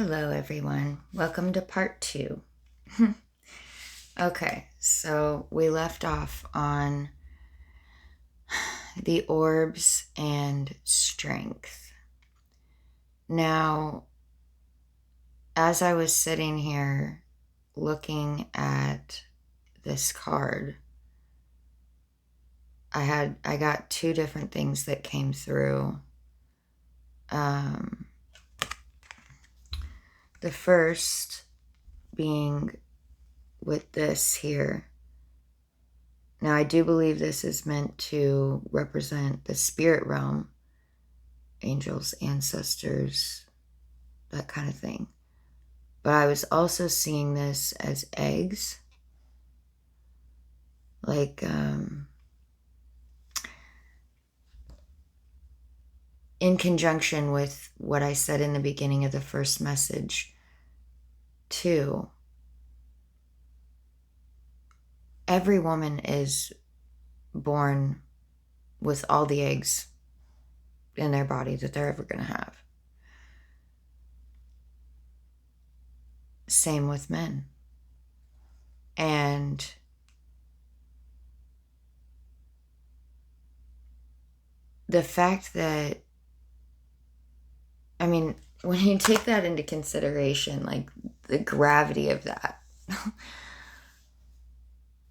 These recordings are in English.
Hello, everyone. Welcome to part 2. Okay, so we left off on the orbs and strength. Now, as I was sitting here looking at this card, I got two different things that came through. The first being with this here. Now, I do believe this is meant to represent the spirit realm, angels, ancestors, that kind of thing. But I was also seeing this as eggs, like in conjunction with what I said in the beginning of the first message, too. Every woman is born with all the eggs in their body that they're ever going to have. Same with men. And the fact that, I mean, when you take that into consideration, like the gravity of that,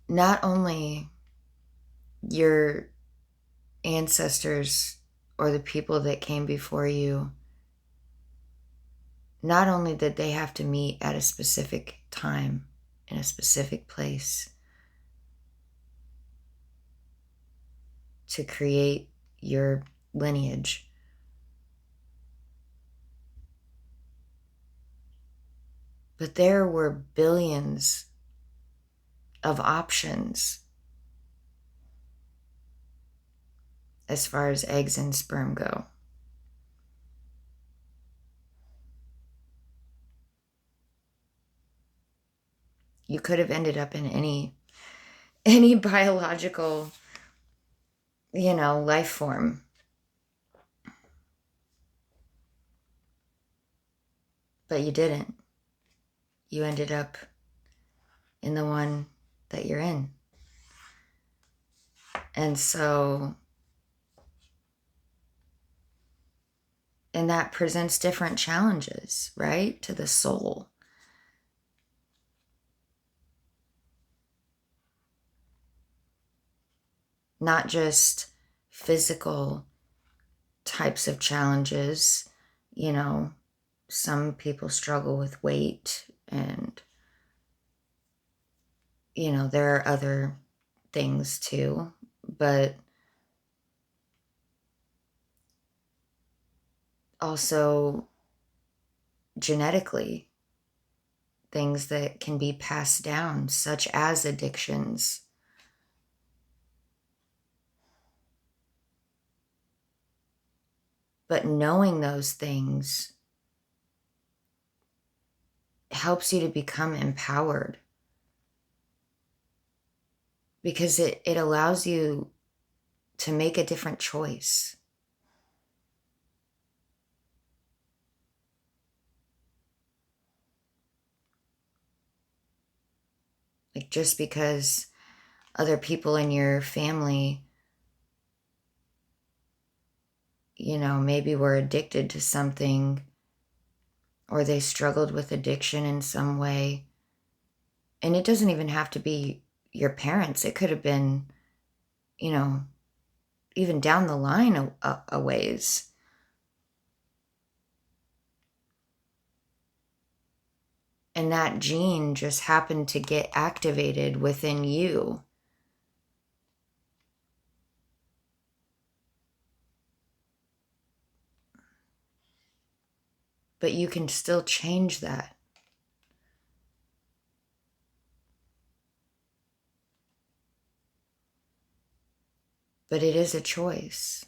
not only your ancestors or the people that came before you, not only did they have to meet at a specific time in a specific place to create your lineage, but there were billions of options as far as eggs and sperm go. You could have ended up in any biological, life form. But you didn't. You ended up in the one that you're in. And so, and that presents different challenges, right, to the soul. Not just physical types of challenges. Some people struggle with weight, and there are other things too, but also genetically, things that can be passed down, such as addictions. But knowing those things helps you to become empowered, because it allows you to make a different choice. Like, just because other people in your family, maybe were addicted to something, or they struggled with addiction in some way. And it doesn't even have to be your parents. It could have been, even down the line a ways. And that gene just happened to get activated within you. But you can still change that. But it is a choice.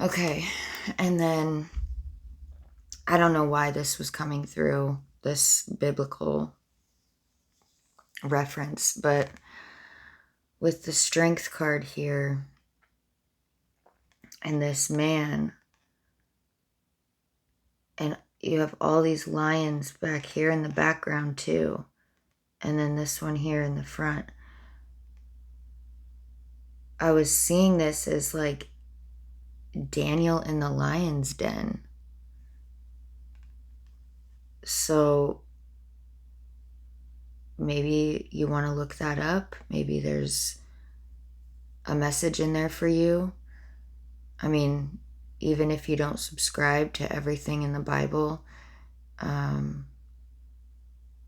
Okay, and then I don't know why this was coming through, this biblical reference, but with the Strength card here and this man, and you have all these lions back here in the background too, and then this one here in the front. I was seeing this as like Daniel in the lion's den. So maybe you want to look that up. Maybe there's a message in there for you. I mean, even if you don't subscribe to everything in the Bible,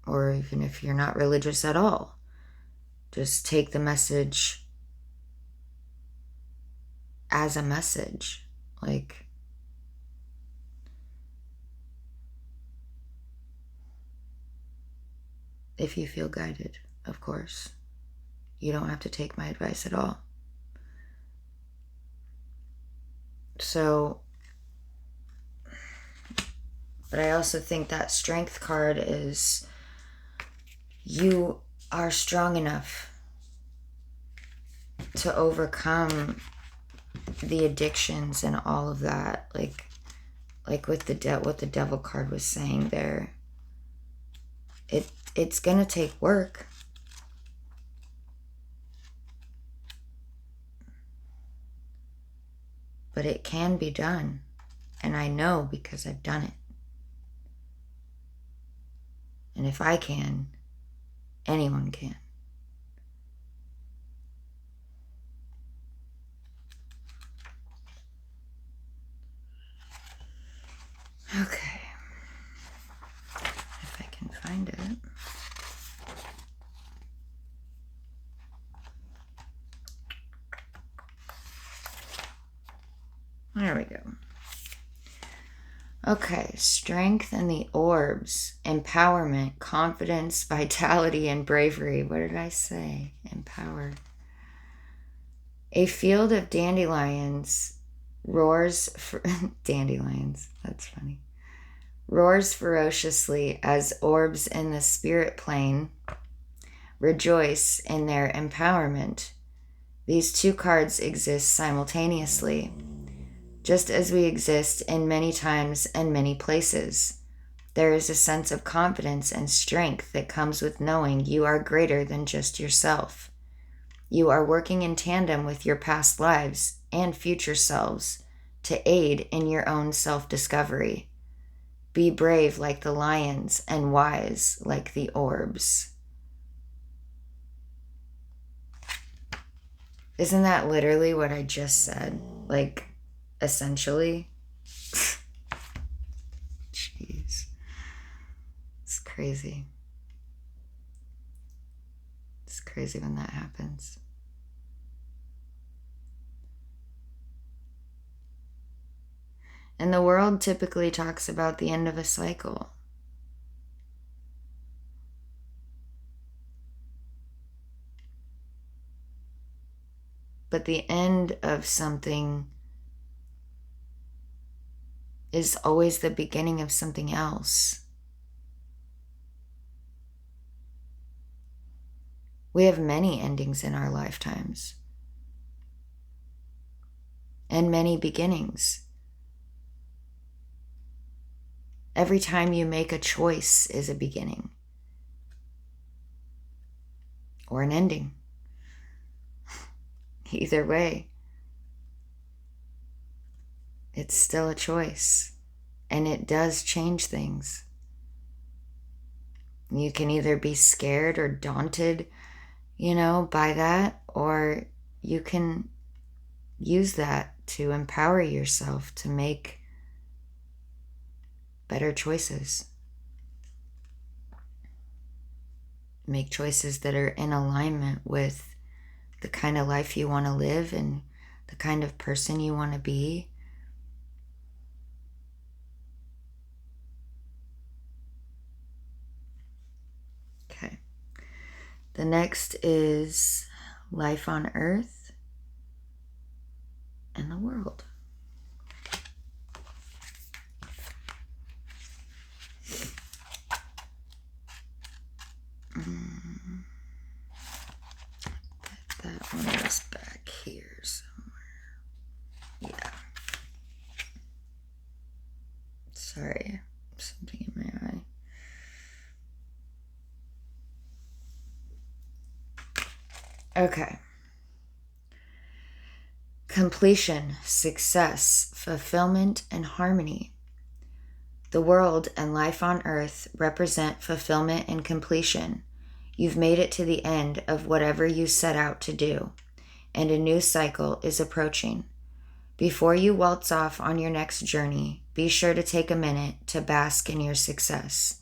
or even if you're not religious at all, just take the message as a message. Like, if you feel guided, of course. You don't have to take my advice at all. So, but I also think that Strength card is, you are strong enough to overcome the addictions and all of that. Like with what the Devil card was saying there. It's gonna take work. But it can be done. And I know because I've done it. And if I can, anyone can. Okay. If I can find it. There we go. Okay, Strength and the orbs. Empowerment, confidence, vitality, and bravery. What did I say? Empower. A field of dandelions roars for dandelions. That's funny. Roars ferociously as orbs in the spirit plane rejoice in their empowerment. These two cards exist simultaneously, just as we exist in many times and many places. There is a sense of confidence and strength that comes with knowing you are greater than just yourself. You are working in tandem with your past lives and future selves to aid in your own self-discovery. Be brave like the lions and wise like the orbs. Isn't that literally what I just said? Like, essentially? Jeez. It's crazy. It's crazy when that happens. And the world typically talks about the end of a cycle. But the end of something is always the beginning of something else. We have many endings in our lifetimes. And many beginnings. Every time you make a choice is a beginning. Or an ending. Either way, it's still a choice. And it does change things. You can either be scared or daunted, by that, or you can use that to empower yourself to make better choices. Make choices that are in alignment with the kind of life you want to live and the kind of person you want to be. Okay. The next is life on Earth and the world. Put that One of those back here somewhere. Yeah. Sorry, something in my eye. Okay. Completion, success, fulfillment, and harmony. The world and life on earth represent fulfillment and completion. You've made it to the end of whatever you set out to do, and a new cycle is approaching. Before you waltz off on your next journey, be sure to take a minute to bask in your success.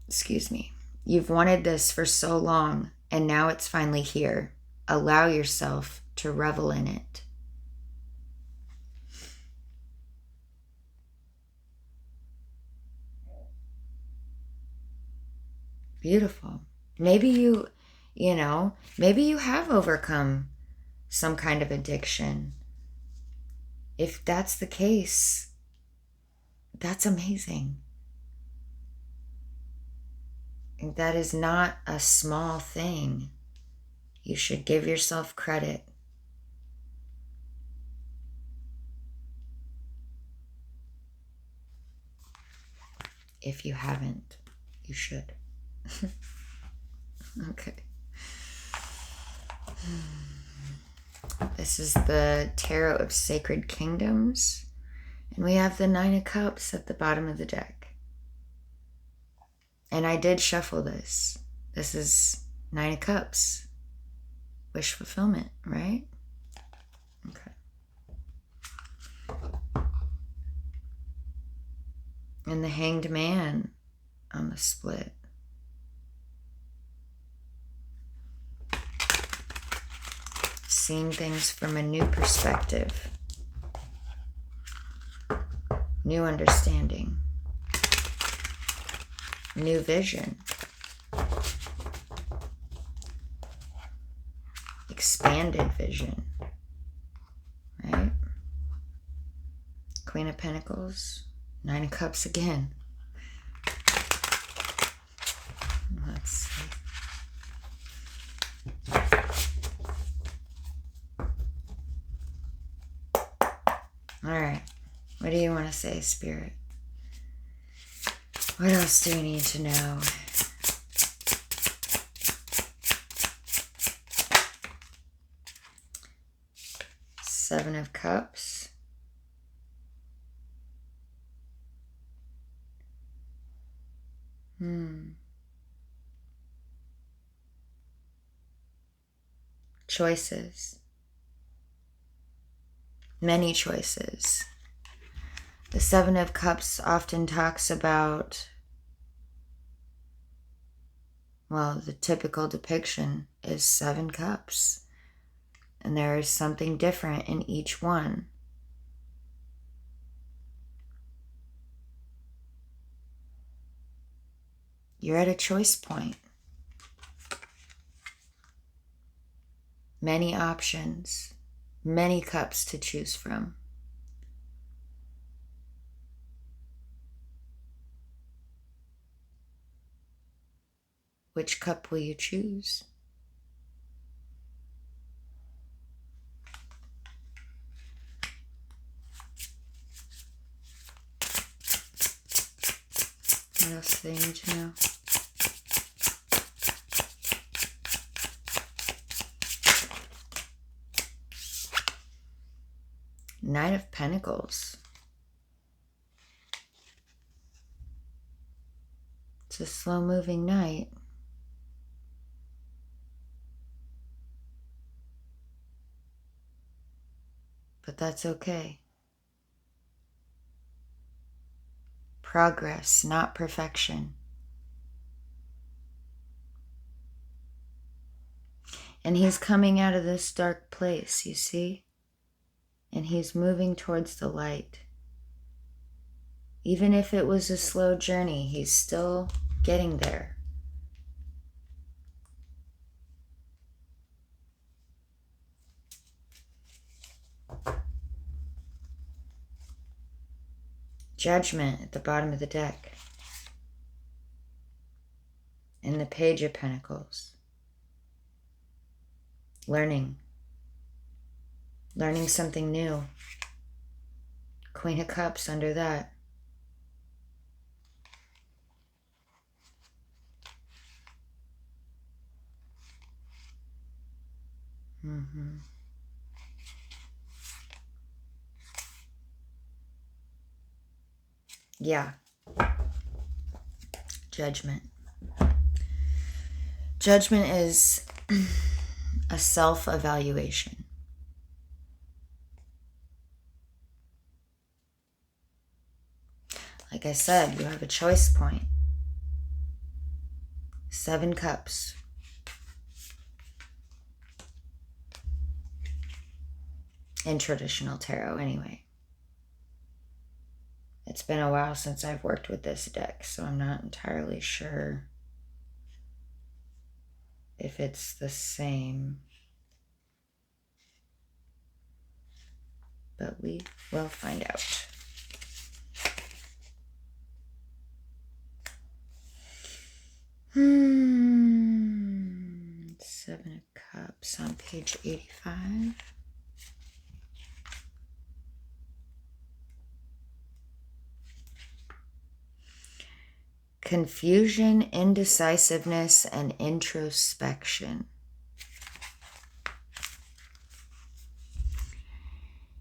Excuse me. You've wanted this for so long, and now it's finally here. Allow yourself to revel in it. Beautiful. Maybe maybe you have overcome some kind of addiction. If that's the case, that's amazing. And that is not a small thing. You should give yourself credit. If you haven't, you should. Okay. This is the Tarot of Sacred Kingdoms. And we have the Nine of Cups at the bottom of the deck. And I did shuffle this. This is Nine of Cups. Wish fulfillment, right? Okay. And the Hanged Man on the split. Seeing things from a new perspective. New understanding. New vision. Expanded vision. Right? Queen of Pentacles. Nine of Cups again. Let's see. All right. What do you want to say, Spirit? What else do we need to know? Seven of Cups. Choices. Many choices. The Seven of Cups often talks about, well, the typical depiction is 7 cups. And there is something different in each one. You're at a choice point. Many options, many cups to choose from. Which cup will you choose? What else do they need to know? Knight of Pentacles. It's a slow-moving knight. But that's okay. Progress, not perfection. And he's coming out of this dark place, you see? And he's moving towards the light. Even if it was a slow journey, he's still getting there. Judgment at the bottom of the deck. And the Page of Pentacles. learning something new. Queen of Cups under that. Yeah. Judgment. Judgment is a self-evaluation. Like I said, you have a choice point. 7 cups. In traditional tarot, anyway. It's been a while since I've worked with this deck, so I'm not entirely sure if it's the same. But we will find out. Seven of Cups on page 85. Confusion, indecisiveness, and introspection.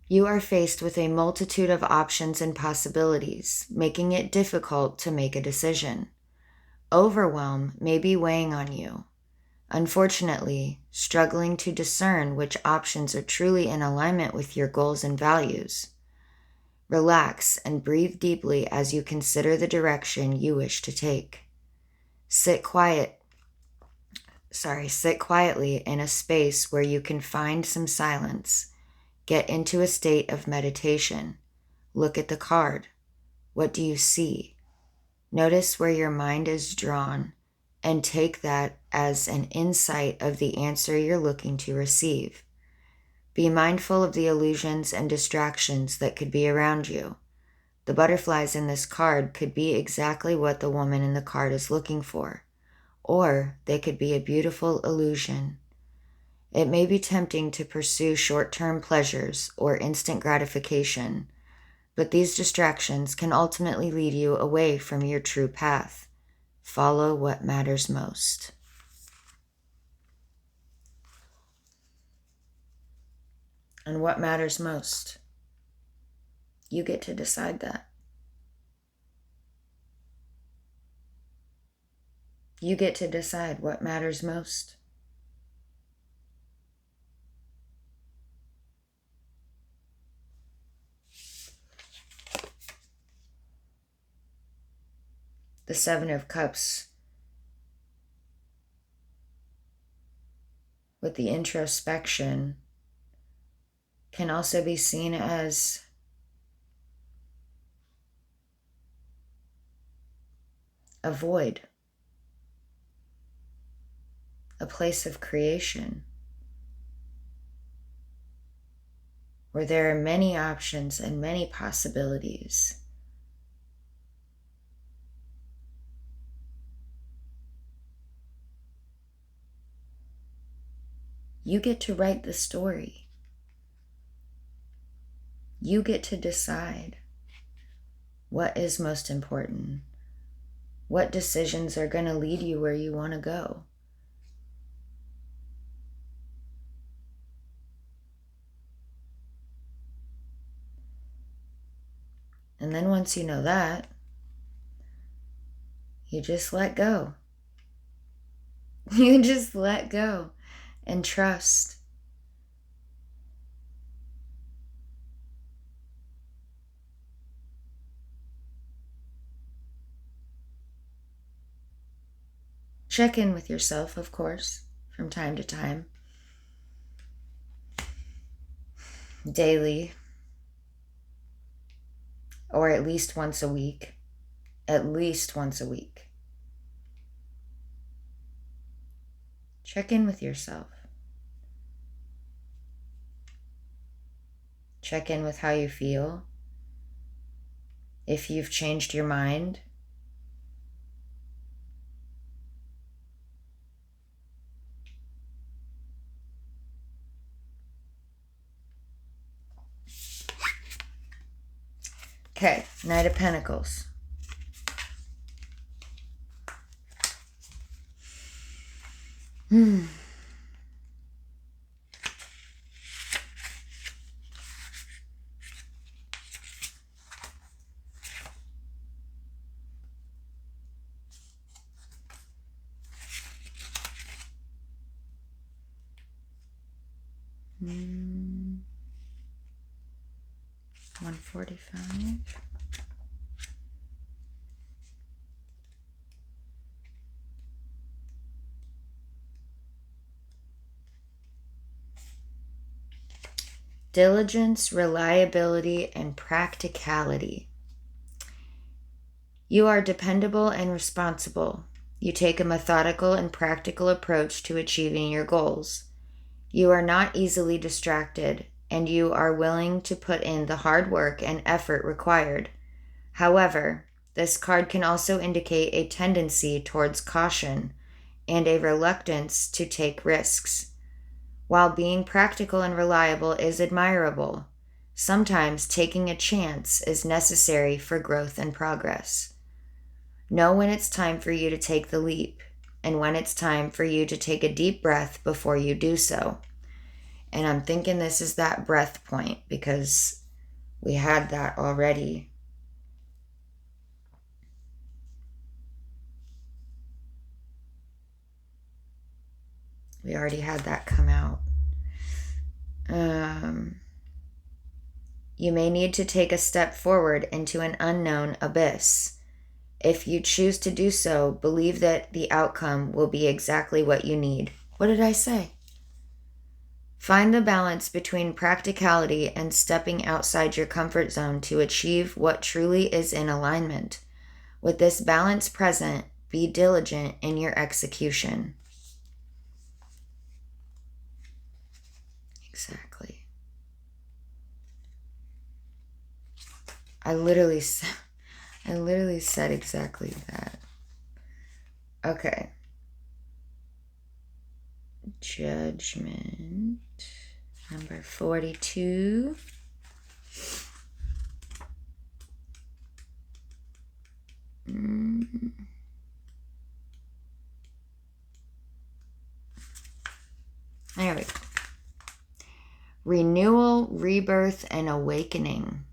You are faced with a multitude of options and possibilities, making it difficult to make a decision. Overwhelm may be weighing on you. Unfortunately, struggling to discern which options are truly in alignment with your goals and values. Relax and breathe deeply as you consider the direction you wish to take. Sit quietly in a space where you can find some silence. Get into a state of meditation. Look at the card. What do you see? Notice where your mind is drawn and take that as an insight of the answer you're looking to receive. Be mindful of the illusions and distractions that could be around you. The butterflies in this card could be exactly what the woman in the card is looking for, or they could be a beautiful illusion. It may be tempting to pursue short-term pleasures or instant gratification, but these distractions can ultimately lead you away from your true path. Follow what matters most. And what matters most? You get to decide that. You get to decide what matters most. The 7 of Cups with the introspection can also be seen as a void, a place of creation, where there are many options and many possibilities. You get to write the story. You get to decide what is most important, what decisions are going to lead you where you want to go. And then once you know that, you just let go. You just let go and trust. Check in with yourself, of course, from time to time. Daily. Or at least once a week. At least once a week. Check in with yourself. Check in with how you feel. If you've changed your mind. Okay, Knight of Pentacles. Hmm. Hmm. 145. Diligence, reliability, and practicality. You are dependable and responsible. You take a methodical and practical approach to achieving your goals. You are not easily distracted, and you are willing to put in the hard work and effort required. However, this card can also indicate a tendency towards caution and a reluctance to take risks. While being practical and reliable is admirable, sometimes taking a chance is necessary for growth and progress. Know when it's time for you to take the leap, and when it's time for you to take a deep breath before you do so. And I'm thinking this is that breath point because we had that already. We already had that come out. You may need to take a step forward into an unknown abyss. If you choose to do so, believe that the outcome will be exactly what you need. What did I say? Find the balance between practicality and stepping outside your comfort zone to achieve what truly is in alignment. With this balance present, be diligent in your execution. Exactly. I literally said exactly that. Okay. Judgment. Number 42. There we go. Renewal, rebirth, and awakening.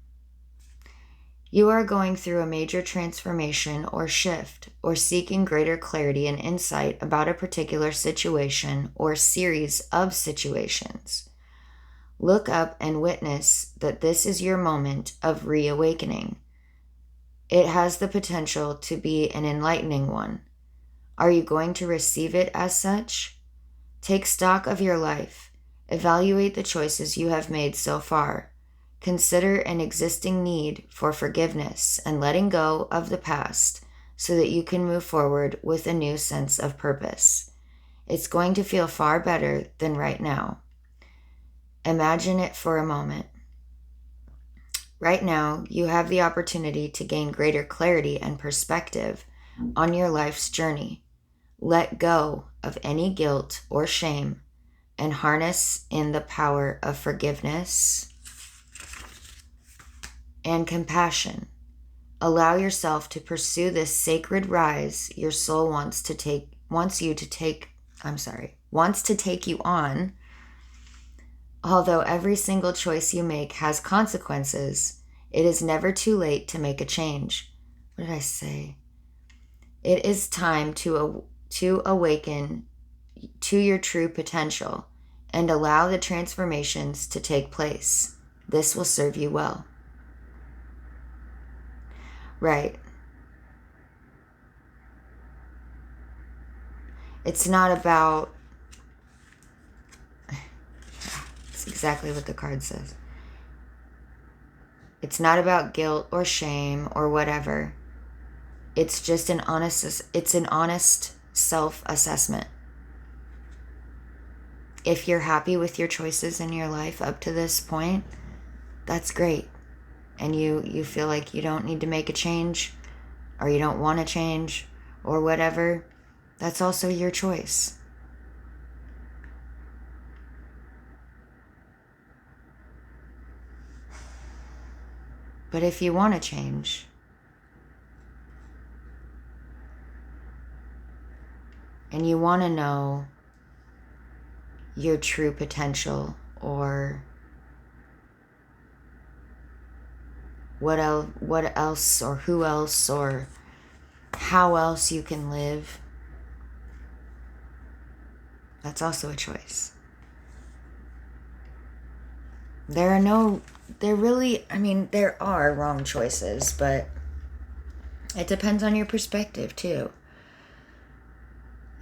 You are going through a major transformation or shift, or seeking greater clarity and insight about a particular situation or series of situations. Look up and witness that this is your moment of reawakening. It has the potential to be an enlightening one. Are you going to receive it as such? Take stock of your life. Evaluate the choices you have made so far. Consider an existing need for forgiveness and letting go of the past so that you can move forward with a new sense of purpose. It's going to feel far better than right now. Imagine it for a moment. Right now, you have the opportunity to gain greater clarity and perspective on your life's journey. Let go of any guilt or shame and harness in the power of forgiveness and compassion. Allow yourself to pursue this sacred rise your soul wants to take you on. Although every single choice you make has consequences, it is never too late to make a change. What did I say? It is time to awaken to your true potential and allow the transformations to take place. This will serve you well. Right. It's not about... It's exactly what the card says. It's not about guilt or shame or whatever. It's just an honest self-assessment. If you're happy with your choices in your life up to this point, that's great. And you feel like you don't need to make a change, or you don't want to change, or whatever, that's also your choice. But if you want to change, and you want to know your true potential, or what else, or who else, or how else you can live, that's also a choice. There are wrong choices, but it depends on your perspective too.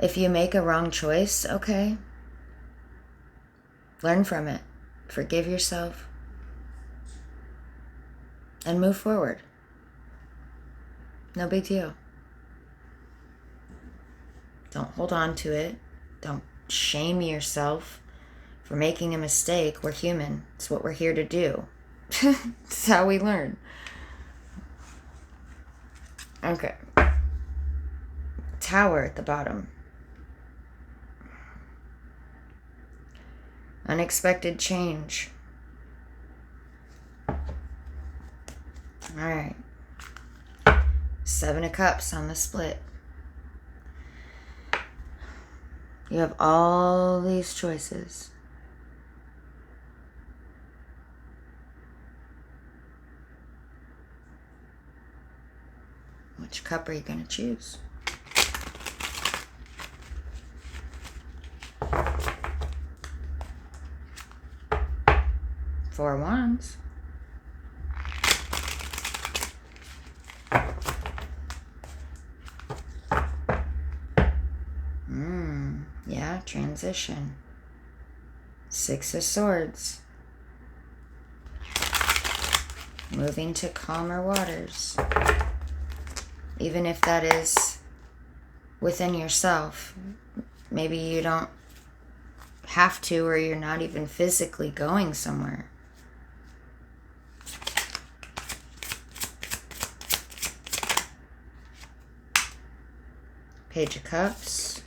If you make a wrong choice, okay, learn from it, forgive yourself, and move forward. No big deal. Don't hold on to it. Don't shame yourself for making a mistake. We're human. It's what we're here to do. It's how we learn. Okay. Tower at the bottom. Unexpected change. Alright. 7 of Cups on the split. You have all these choices. Which cup are you going to choose? 4 of Wands. Yeah, transition. 6 of Swords. Moving to calmer waters. Even if that is within yourself. Maybe you don't have to, or you're not even physically going somewhere. Page of Cups.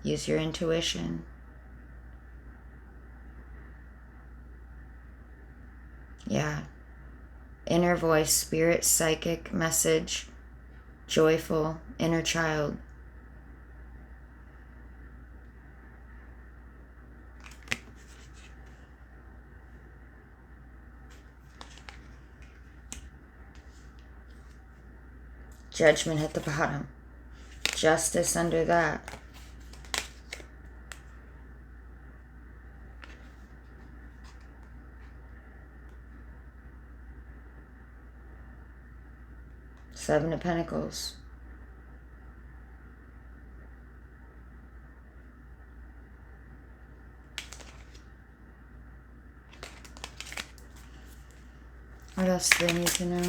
Use your intuition. Yeah. Inner voice, spirit, psychic, message, joyful, inner child. Judgment at the bottom. Justice under that. Seven of Pentacles. What else do they need to know?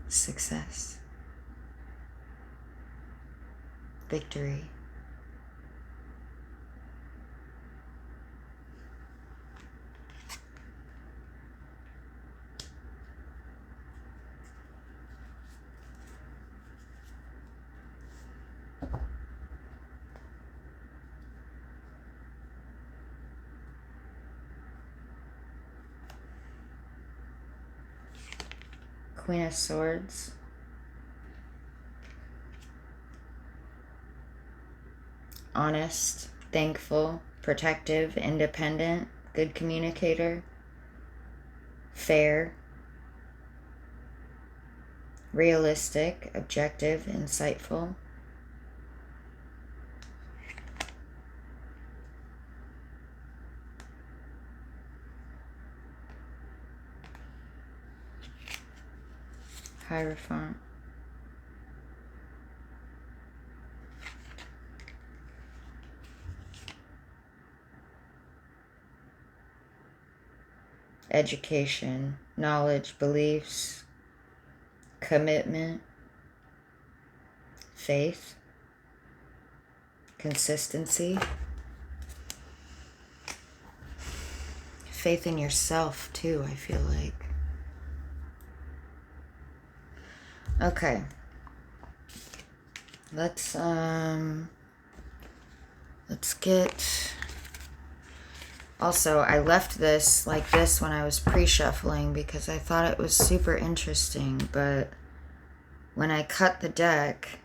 Success. Victory. Queen of Swords. Honest, thankful, protective, independent, good communicator, fair, realistic, objective, insightful. Hierophant. Education, knowledge, beliefs, commitment, faith, consistency, faith in yourself too, I feel like. Okay. Let's get... Also, I left this like this when I was pre-shuffling because I thought it was super interesting, but when I cut the deck,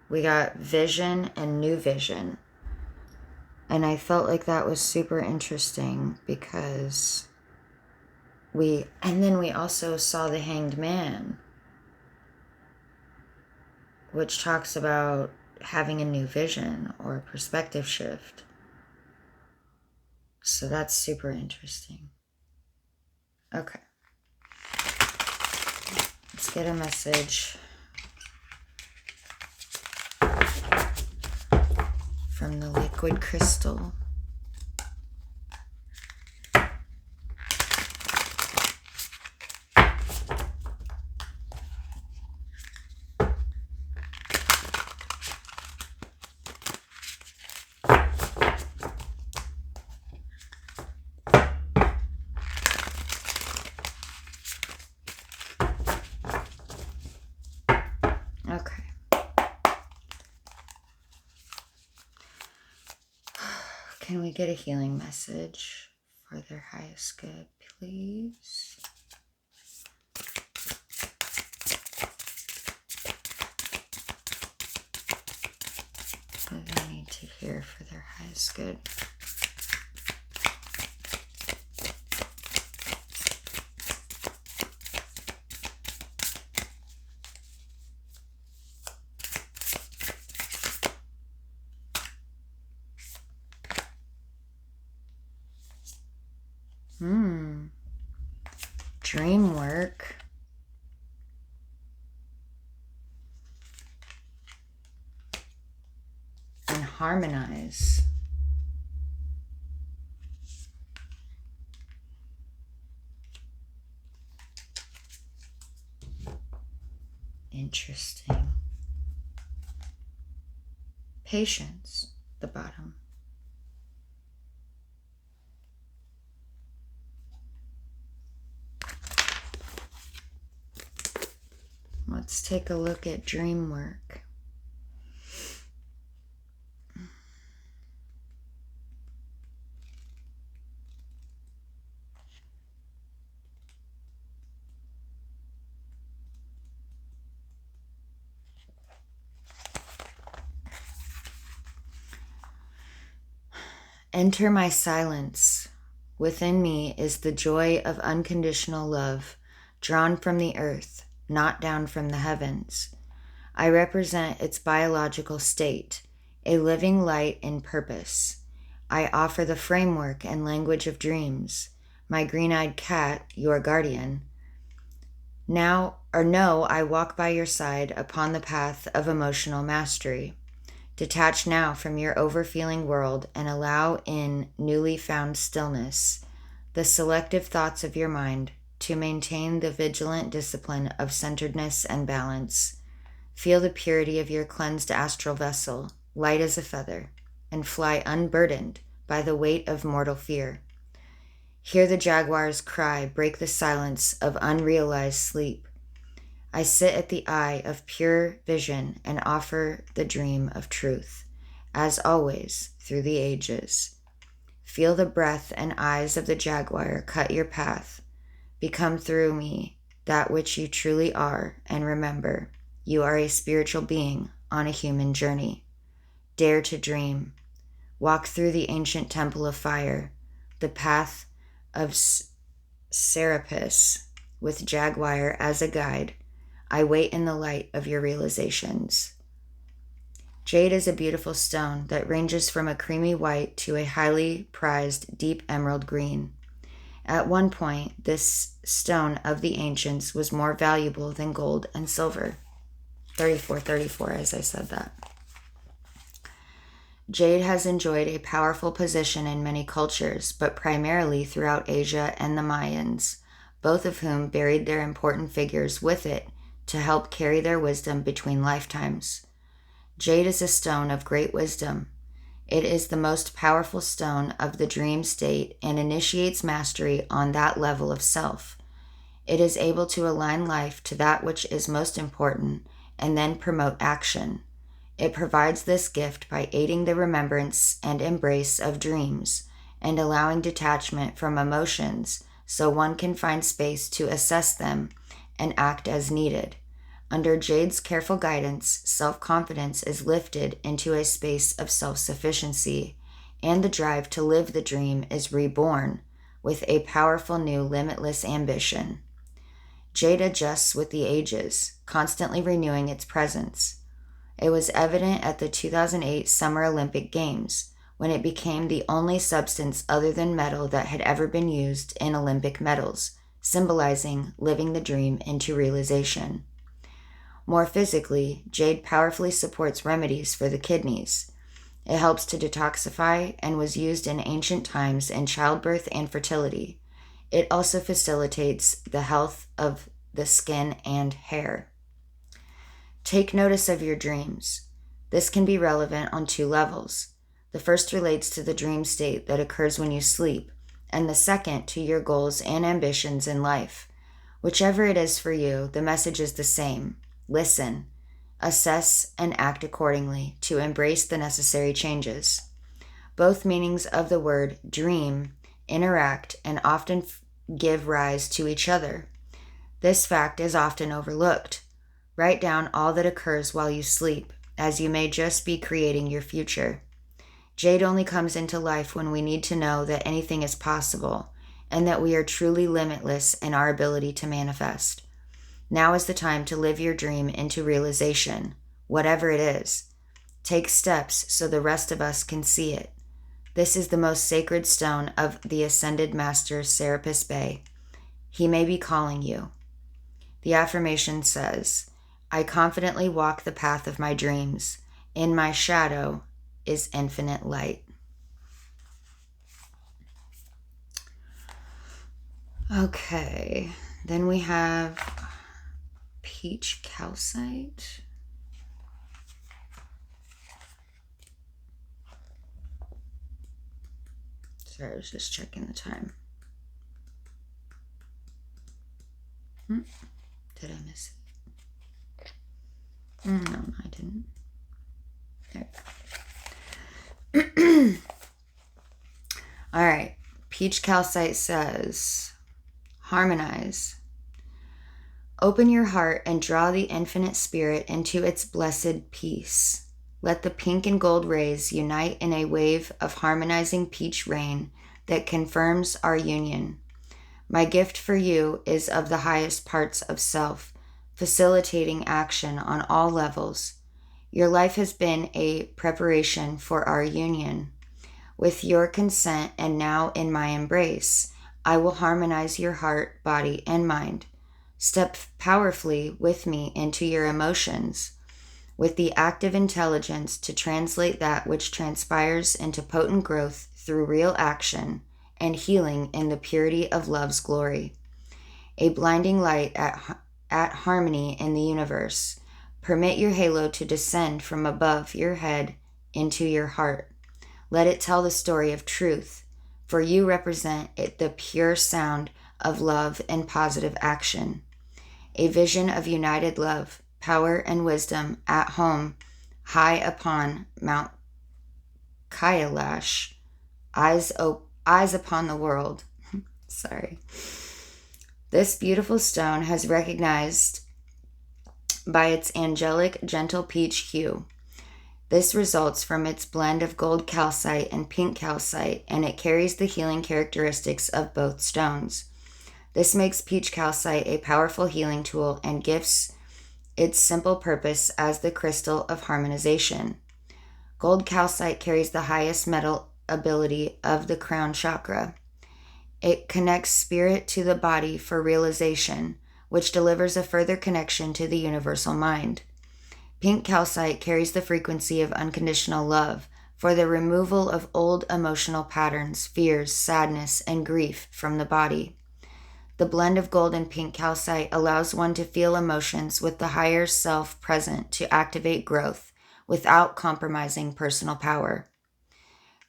we got vision and new vision. And I felt like that was super interesting because and then we also saw the Hanged Man, which talks about having a new vision or a perspective shift. So that's super interesting. Okay. Let's get a message from the liquid crystal. Okay. Can we get a healing message for their highest good, please? What do they need to hear for their highest good? Dream work. And harmonize. Interesting. Patience, the bottom. Let's take a look at dream work. Enter my silence. Within me is the joy of unconditional love, drawn from the earth, not down from the heavens. I represent its biological state, a living light in purpose. I offer the framework and language of dreams. My green-eyed cat, your guardian. No, I walk by your side upon the path of emotional mastery. Detach now from your overfeeling world and allow in newly found stillness the selective thoughts of your mind to maintain the vigilant discipline of centeredness and balance. Feel the purity of your cleansed astral vessel, light as a feather, and fly unburdened by the weight of mortal fear. Hear the jaguar's cry break the silence of unrealized sleep. I sit at the eye of pure vision and offer the dream of truth, as always, through the ages. Feel the breath and eyes of the jaguar cut your path. Become through me that which you truly are, and remember, you are a spiritual being on a human journey. Dare to dream. Walk through the ancient temple of fire, the path of Serapis, with jaguar as a guide. I wait in the light of your realizations. Jade is a beautiful stone that ranges from a creamy white to a highly prized deep emerald green. At one point, this stone of the ancients was more valuable than gold and silver. 34, as I said that. Jade has enjoyed a powerful position in many cultures, but primarily throughout Asia and the Mayans, both of whom buried their important figures with it to help carry their wisdom between lifetimes. Jade is a stone of great wisdom. It is the most powerful stone of the dream state and initiates mastery on that level of self. It is able to align life to that which is most important and then promote action. It provides this gift by aiding the remembrance and embrace of dreams and allowing detachment from emotions so one can find space to assess them and act as needed. Under Jade's careful guidance, self-confidence is lifted into a space of self-sufficiency, and the drive to live the dream is reborn with a powerful new limitless ambition. Jade adjusts with the ages, constantly renewing its presence. It was evident at the 2008 Summer Olympic Games, when it became the only substance other than metal that had ever been used in Olympic medals, symbolizing living the dream into realization. More physically, jade powerfully supports remedies for the kidneys. It helps to detoxify and was used in ancient times in childbirth and fertility. It also facilitates the health of the skin and hair. Take notice of your dreams. This can be relevant on two levels. The first relates to the dream state that occurs when you sleep, and the second to your goals and ambitions in life. Whichever it is for you, the message is the same. Listen, assess, and act accordingly to embrace the necessary changes. Both meanings of the word dream interact and often give rise to each other. This fact is often overlooked. Write down all that occurs while you sleep, as you may just be creating your future. Jade only comes into life when we need to know that anything is possible and that we are truly limitless in our ability to manifest. Now is the time to live your dream into realization, whatever it is. Take steps so the rest of us can see it. This is the most sacred stone of the Ascended Master Serapis Bey. He may be calling you. The affirmation says, I confidently walk the path of my dreams. In my shadow is infinite light. Okay, then we have peach calcite. Sorry, I was just checking the time. Did I miss it? No, I didn't. There we go. All right. Peach calcite says, harmonize. Open your heart and draw the infinite spirit into its blessed peace. Let the pink and gold rays unite in a wave of harmonizing peach rain that confirms our union. My gift for you is of the highest parts of self, facilitating action on all levels. Your life has been a preparation for our union. With your consent and now in my embrace, I will harmonize your heart, body, and mind. Step powerfully with me into your emotions, with the active intelligence to translate that which transpires into potent growth through real action and healing in the purity of love's glory. A blinding light at harmony in the universe. Permit your halo to descend from above your head into your heart. Let it tell the story of truth, for you represent it, the pure sound of love and positive action. A vision of united love, power, and wisdom at home, high upon Mount Kailash, eyes upon the world. Sorry. This beautiful stone has recognized by its angelic, gentle peach hue. This results from its blend of gold calcite and pink calcite, and it carries the healing characteristics of both stones. This makes peach calcite a powerful healing tool and gifts its simple purpose as the crystal of harmonization. Gold calcite carries the highest metal ability of the crown chakra. It connects spirit to the body for realization, which delivers a further connection to the universal mind. Pink calcite carries the frequency of unconditional love for the removal of old emotional patterns, fears, sadness, and grief from the body. The blend of gold and pink calcite allows one to feel emotions with the higher self present to activate growth without compromising personal power.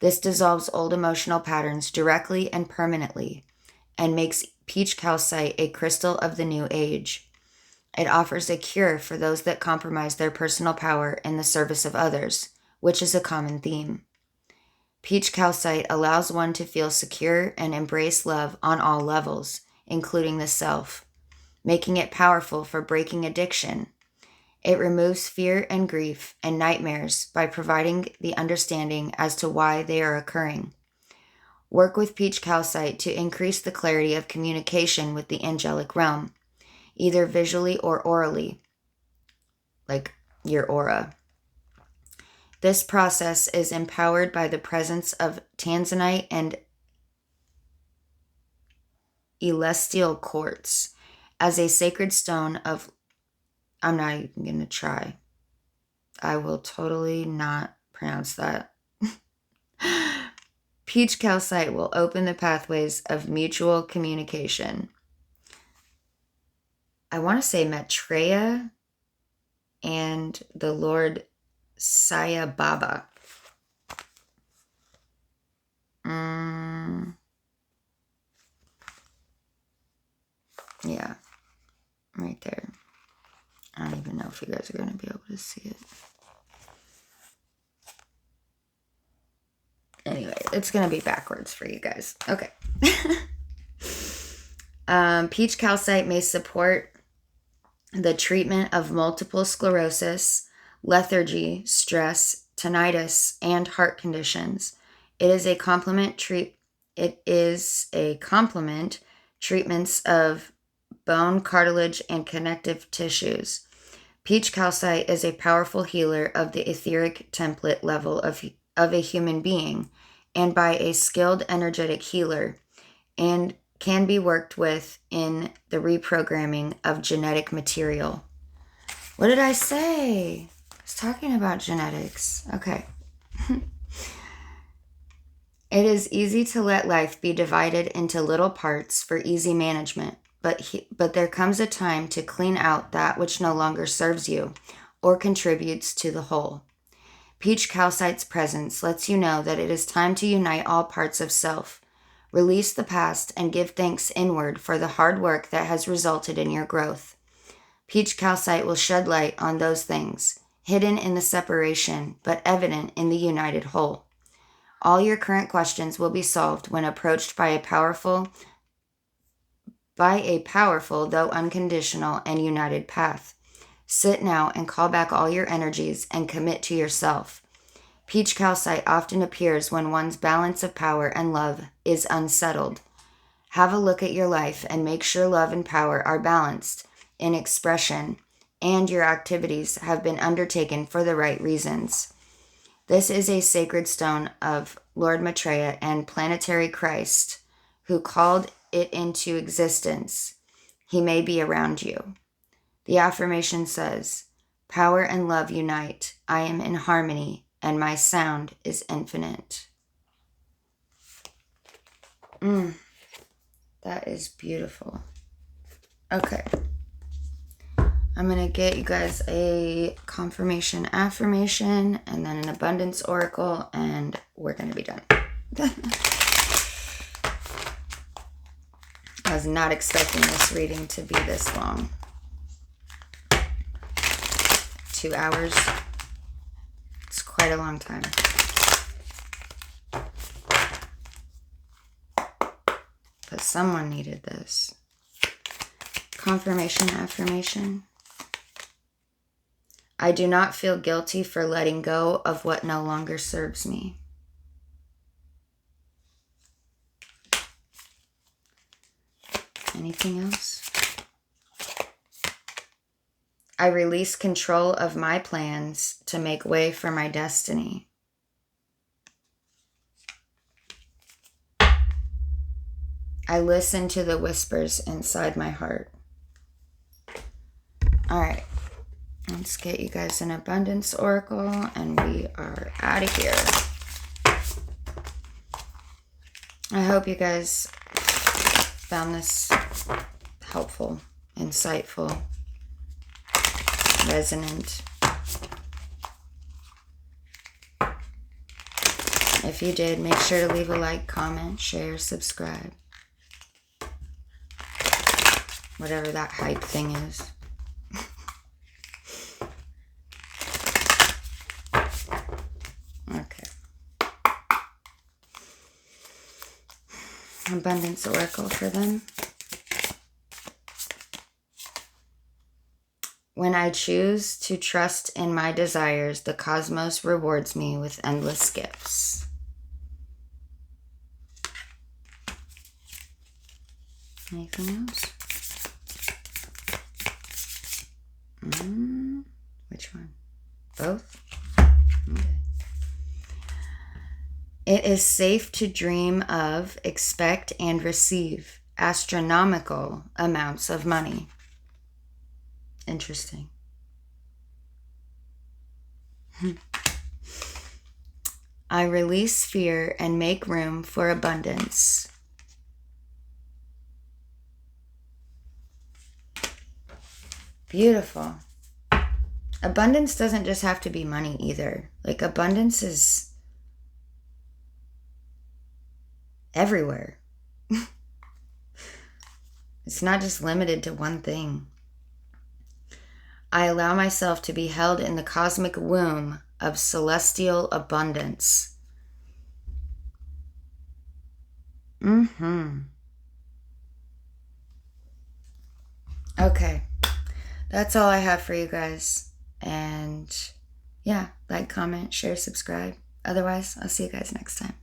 This dissolves old emotional patterns directly and permanently and makes peach calcite a crystal of the new age. It offers a cure for those that compromise their personal power in the service of others, which is a common theme. Peach calcite allows one to feel secure and embrace love on all levels, including the self, making it powerful for breaking addiction. It removes fear and grief and nightmares by providing the understanding as to why they are occurring. Work with peach calcite to increase the clarity of communication with the angelic realm, either visually or orally, like your aura. This process is empowered by the presence of tanzanite and celestial quartz as a sacred stone of... I'm not even going to try. I will totally not pronounce that. Peach calcite will open the pathways of mutual communication. I want to say Maitreya and the Lord Sai Baba. Yeah, right there. I don't even know if you guys are going to be able to see it. Anyway, it's going to be backwards for you guys. Okay. Peach calcite may support the treatment of multiple sclerosis, lethargy, stress, tinnitus, and heart conditions. It is a complement treatments of bone, cartilage, and connective tissues. Peach calcite is a powerful healer of the etheric template level of a human being, and by a skilled energetic healer, and can be worked with in the reprogramming of genetic material. What did I say? I was talking about genetics. Okay. It is easy to let life be divided into little parts for easy management, but there comes a time to clean out that which no longer serves you or contributes to the whole. Peach calcite's presence lets you know that it is time to unite all parts of self, release the past, and give thanks inward for the hard work that has resulted in your growth. Peach calcite will shed light on those things, hidden in the separation, but evident in the united whole. All your current questions will be solved when approached by a powerful though unconditional and united path. Sit now and call back all your energies and commit to yourself. Peach calcite often appears when one's balance of power and love is unsettled. Have a look at your life and make sure love and power are balanced in expression and your activities have been undertaken for the right reasons. This is a sacred stone of Lord Maitreya and planetary Christ, who called it into existence. He may be around you. The affirmation says, "Power and love unite. I am in harmony, and my sound is infinite." That is beautiful. Okay. I'm going to get you guys a confirmation affirmation and then an abundance oracle, and we're going to be done. I was not expecting this reading to be this long. 2 hours. It's quite a long time. But someone needed this. Confirmation affirmation. I do not feel guilty for letting go of what no longer serves me. Anything else? I release control of my plans to make way for my destiny. I listen to the whispers inside my heart. All right. Let's get you guys an abundance oracle and we are out of here. I hope you guys found this helpful, insightful, resonant. If you did, make sure to leave a like, comment, share, subscribe. Whatever that hype thing is. Abundance Oracle for them. When I choose to trust in my desires, the cosmos rewards me with endless gifts. Anything else? Which one? Both? Okay. It is safe to dream of, expect, and receive astronomical amounts of money. Interesting. I release fear and make room for abundance. Beautiful. Abundance doesn't just have to be money either. Like, abundance is everywhere. It's not just limited to one thing. I allow myself to be held in the cosmic womb of celestial abundance. Okay. That's all I have for you guys. And yeah, like, comment, share, subscribe. Otherwise, I'll see you guys next time.